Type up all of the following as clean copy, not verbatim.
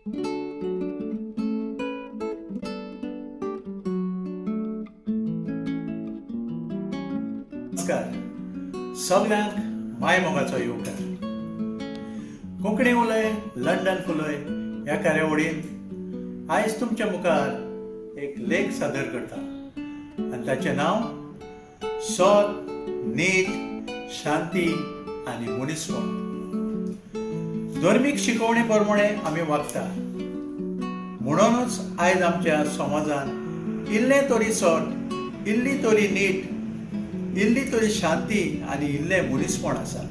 नमस्कार सगळ्यांक माय मोगाचो येवकार. कोंकणी उलय लंडन फुलय ह्या कार्यावळीन आयज तुमच्या मुखार एक लेख सादर करता आनी ताचें नांव सोत, नीत, शांती आनी मनीसपण. धर्मीक शिकवणे प्रमाणे आमी वागता म्हणूनच आयज आमच्या समाजान इल्लें तरी सोत, इल्ली तरी नीट, इल्ली तरी शांती आनी इल्लें मनीसपण आसा.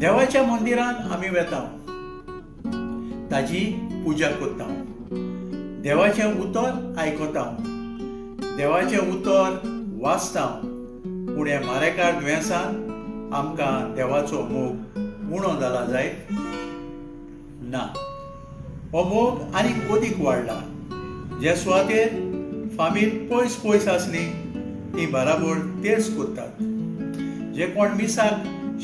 देवाच्या मंदिरांत आमी वेता, ताजी पुजा करता, देवाचें उतर आयकता, देवाचें उतर वाचता. पूण हे मारेकार दुयेंसान आमकां देवाचो मोग उणो जाला जायत ना. हो मोग आनीक अदीक वाडला. जे सुवातेर फामील पयस पयस आसली ती बराबर तेच करतात. जे कोण मिसाक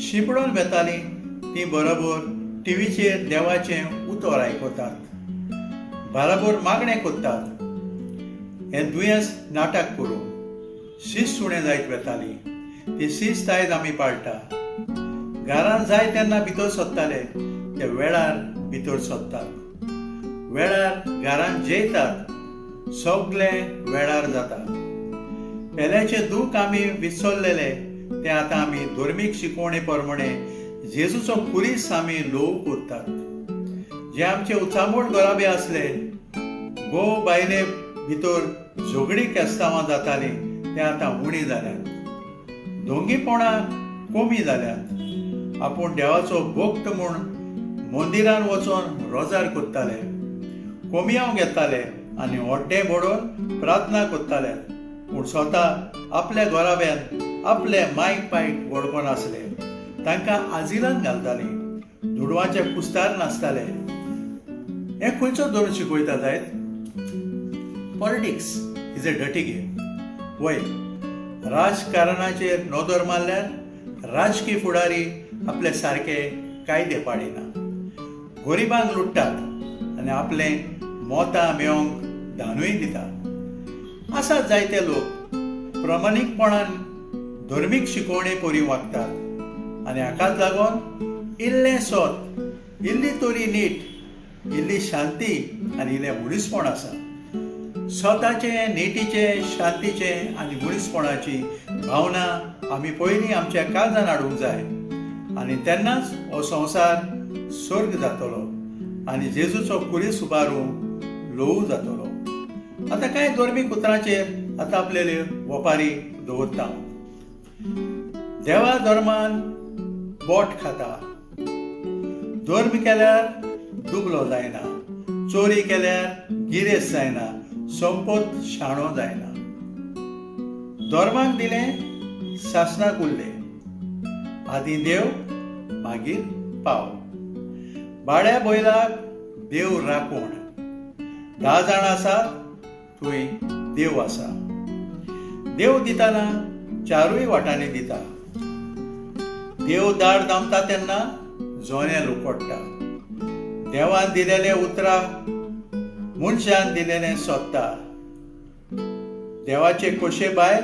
शिपडून वेताली ती बरोबर टीव्हीचेर देवाचें उतर आयकतात, बराबर मागणें करतात. हे दुयेंस नाटक करून शिस्त उणें जायत वेताली ती शिस्त आयज आमी पाळटा. घरांत जाय तेन्ना भितर सोदताले ते वेळार भितर सोदतात, वेळार घरांत जेयतात, सगळें वेळार जाता. पेल्याचें दूख आमी विसरलेले ते आतां आमी धर्मीक शिकवणे प्रमाणे जेजूचो कुरीस आमी लोव करतात. जे आमचे उचामोड गराबे आसले, घोव बायले भितर झगडीं केस्तांवां जातालीं ते आतां उणी जाल्यात, दोंगीपणां कमी जाल्यात. आपूण देवाचो भक्त म्हूण मंदिरांत वचून रोजार करताले, कोमयाव घेताले आनी ओड्डे मोडून प्रार्थना करताले. पूण स्वता आपल्या घोराब्यान आपले मायक पायक वळखून आसले, तांकां आजिलांत घालतालीं, दुडवांचे कुस्तार नाचताले. हे खंयचो धर्म शिकयता जायत? Politics is a dirty game. वय राजकारणाचेर नदर मारल्यार राजकीय फुडारी आपले सारके कायदे पाडिना, गरिबांक लुटतात आनी आपलें मोतां मेळोवंक दानूय दितात. आसात जायते लोक प्रमाणीकपणान धर्मीक शिकवणे परी वागतात आनी हाकाच लागून इल्लें सोत, इल्ली तरी नीट, इल्ली शांती आनी इल्लें मनीसपण आसा. स्वताचें, निटीचें, शांतीचें आनी मनीसपणाची भावना आमी पयलीं आमच्या काळजांत हाडूंक जाय आनी तेन्नाच हो संवसार स्वर्ग जातलो आनी जेजूचो कुरीस उबारूंक लोव जातलो. आतां कांय धर्मीक उतरांचेर आतां आपलेली ओपारी दवरता. देवा धर्मान बोट खाता, धर्म केल्यार दुबलो जायना, चोरी केल्यार गिरेस्त जायना, संपत शाणो जायना. धर्माक दिलें शासनाक उरलें, आदीं देव मागीर पाव. भाड्या बैलाक देव राखूण, 10 जाण आसात थंय देव आसा. देव दितना 4 वाटांनी दिता. देव दाड दामता तेन्ना जोने लुकटता. देवान दिलेले उतराक मनशान दिलेलें सोदता. देवाचे कोशे भायर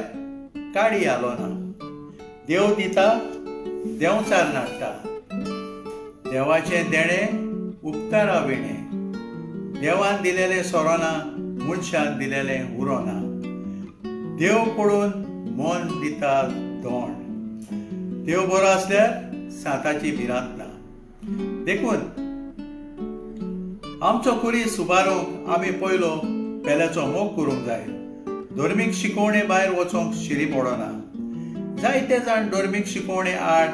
काडी आलोना. देव दिता, देंवचार नाडटा. देवाचें देणें उपकारा विणें. देवान दिलेलें सोरोना, मनशान दिलेलें उरोना. देव पडून मन दिता दोण. देव बरो आसल्यार साताची भिरांत ना. देखून आमचो कुरीस उबारूंक आमी पयलो पेल्याचो मोग करूंक जाय. धर्मीक शिकवणे भायर वचूंक शिरी पडना. जायते जाण धर्मीक शिकवणे आड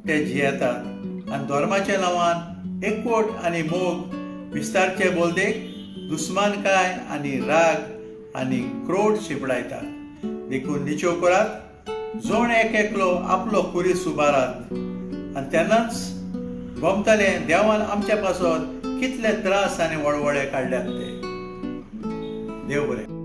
ते जियेतात आनी धर्माच्या नांवान एकवट आनी मोग विस्तारचे बोलदेक दुस्मानकाय आनी राग आनी क्रोध शिपडायतात. देखून निच्यो करात, जोण एक एकलो आपलो कुरीस उबारात आनी तेन्नाच गमतलें देवान आमच्या पासत कितले त्रास आनी वळवळे काडल्यात ते. देव बरें.